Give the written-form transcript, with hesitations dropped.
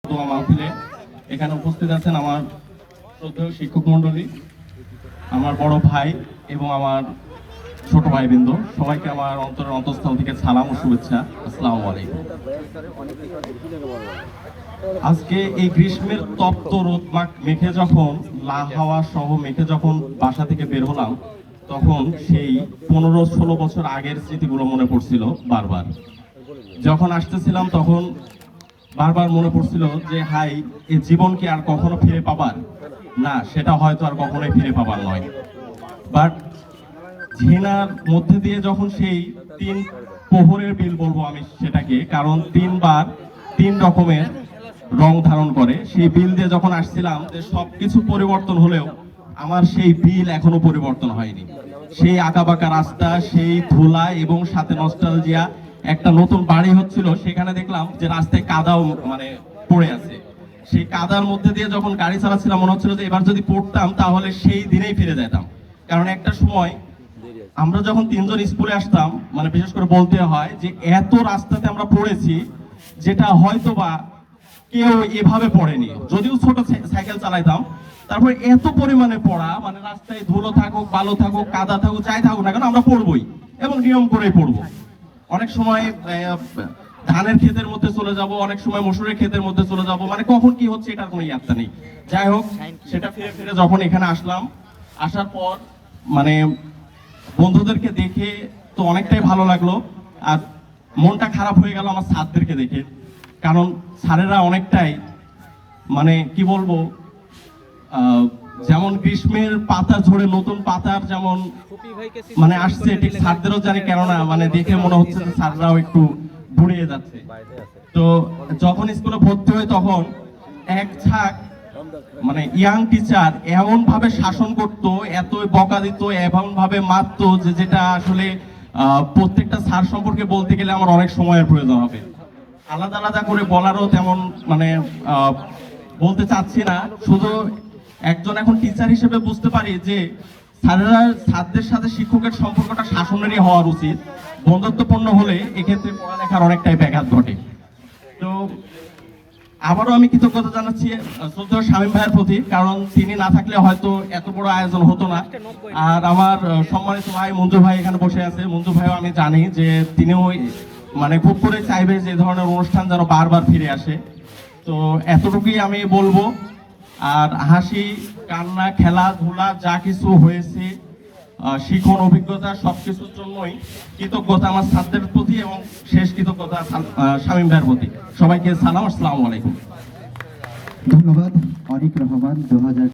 মাহফিলে এখানে উপস্থিত আছেন আমার শ্রদ্ধেয় শিক্ষক মন্ডলী, আমার বড় ভাই এবং আমার ছোট ভাইবৃন্দ, সবাইকে আমার অন্তরের অন্তঃস্থল থেকে সালাম ও শুভেচ্ছা। আসসালামু আলাইকুম। আজকে এই গ্রীষ্মের তপ্ত রোদ মেখে যখন হাওয়া সহ মেখে যখন বাসা থেকে বের হলাম, তখন সেই 15-16 বছর আগের স্মৃতিগুলো মনে পড়ছিল বারবার। যখন আসতেছিলাম তখন বারবার মনে পড়ছিল যে হাই, এই জীবন কি আর কখনো ফিরে পাবার না, সেটা হয়তো আর কখনোই ফিরে পাবার নয়। বাট ঝিনার মধ্যে দিয়ে যখন সেই 3 প্রহরের বিল বলবো আমি সেটাকে, কারণ 3 বার 3 রকমের রং ধারণ করে, সেই বিল দিয়ে যখন আসছিলাম, যে সবকিছু পরিবর্তন হলেও আমার সেই বিল এখনো পরিবর্তন হয়নি। সেই আঁকাবাঁকা রাস্তা, সেই ধুলা এবং সাথে নস্টালজিয়া। একটা নতুন বাড়ি হচ্ছিল, সেখানে দেখলাম যে রাস্তায় কাদাও পড়ে আছে। সেই কাদার মধ্যে দিয়ে যখন গাড়ি চালাচ্ছিলাম, মনে হচ্ছিল যে এবার যদি পড়তাম তাহলে সেই দিনেই ফিরে যেতাম। কারণ একটা সময় আমরা যখন 3 জন স্কুলে আসতাম, বিশেষ করে বলতে হয় যে এত রাস্তাতে আমরা পড়েছি, যেটা হয়তো বা কেউ এভাবে পড়েনি। যদিও ছোট সাইকেল চালাইতাম, তারপরে এত পরিমাণে পড়া, রাস্তায় ধুলো থাকুক, বালু থাকুক, কাদা থাকুক, যাই থাকুক না কেন, আমরা পড়বই এবং নিয়ম করেই পড়বো। অনেক সময় ধানের ক্ষেতের মধ্যে চলে যাব, অনেক সময় মসুরের ক্ষেতের মধ্যে চলে যাব, কখন কি হচ্ছে এটার কোনো ইয়াত্তা নেই। যাই হোক, সেটা ফিরে ফিরে যখন এখানে আসলাম, আসার পর বন্ধুদেরকে দেখে তো অনেকটাই ভালো লাগলো। আর মনটা খারাপ হয়ে গেল আমার স্যারদেরকে দেখে, কারণ স্যারেরা অনেকটাই কি বলবো, যেমন গ্রীষ্মের পাতা ঝরে নতুন পাতার যেমন আসছে, ঠিক স্যারদেরও জানি কেননা দেখে মনে হচ্ছে যে স্যাররাও একটু বুড়িয়ে যাচ্ছে। তো যখন স্কুলে ভর্তি হয় তখন এক ঝাঁক ইয়াং টিচার এমন ভাবে শাসন করতো, এত বকা দিত, এমন ভাবে মারতো, যে যেটা আসলে প্রত্যেকটা স্যার সম্পর্কে বলতে গেলে আমার অনেক সময়ের প্রয়োজন হবে। আলাদা আলাদা করে বলারও তেমন বলতে চাচ্ছি না। শুধু একজন এখন টিচার হিসেবে বুঝতে পারি যে স্যারদের সাথে শিক্ষকের সম্পর্কটা শাসনেরই হওয়ার উচিত। বন্ধুত্বপূর্ণ হলে এক্ষেত্রে পড়ালেখার অনেকটাই ব্যাঘাত ঘটে। তো আবারও আমি কৃতজ্ঞতা জানাচ্ছি শ্রদ্ধেয় শামীম ভাইয়ের প্রতি, কারণ তিনি না থাকলে হয়তো এত বড় আয়োজন হতো না। আর আমার সম্মানিত ভাই মঞ্জু ভাই এখানে বসে আছে। মঞ্জু ভাইও আমি জানি যে তিনিও খুব করে চাইবে যে ধরনের অনুষ্ঠান যেন বারবার ফিরে আসে। তো এতটুকুই আমি বলবো। আর হাসি, কান্না, খেলাধুলা যা কিছু হয়েছে, শিখন, অভিজ্ঞতা, সবকিছুর জন্যই কৃতজ্ঞতা আমার ছাত্রদের প্রতি, এবং শেষ কৃতজ্ঞতা শামীম ভাইয়ের প্রতি। সবাইকে সালাম, আসসালামু আলাইকুম। ধন্যবাদ। অনিক রহমান 2000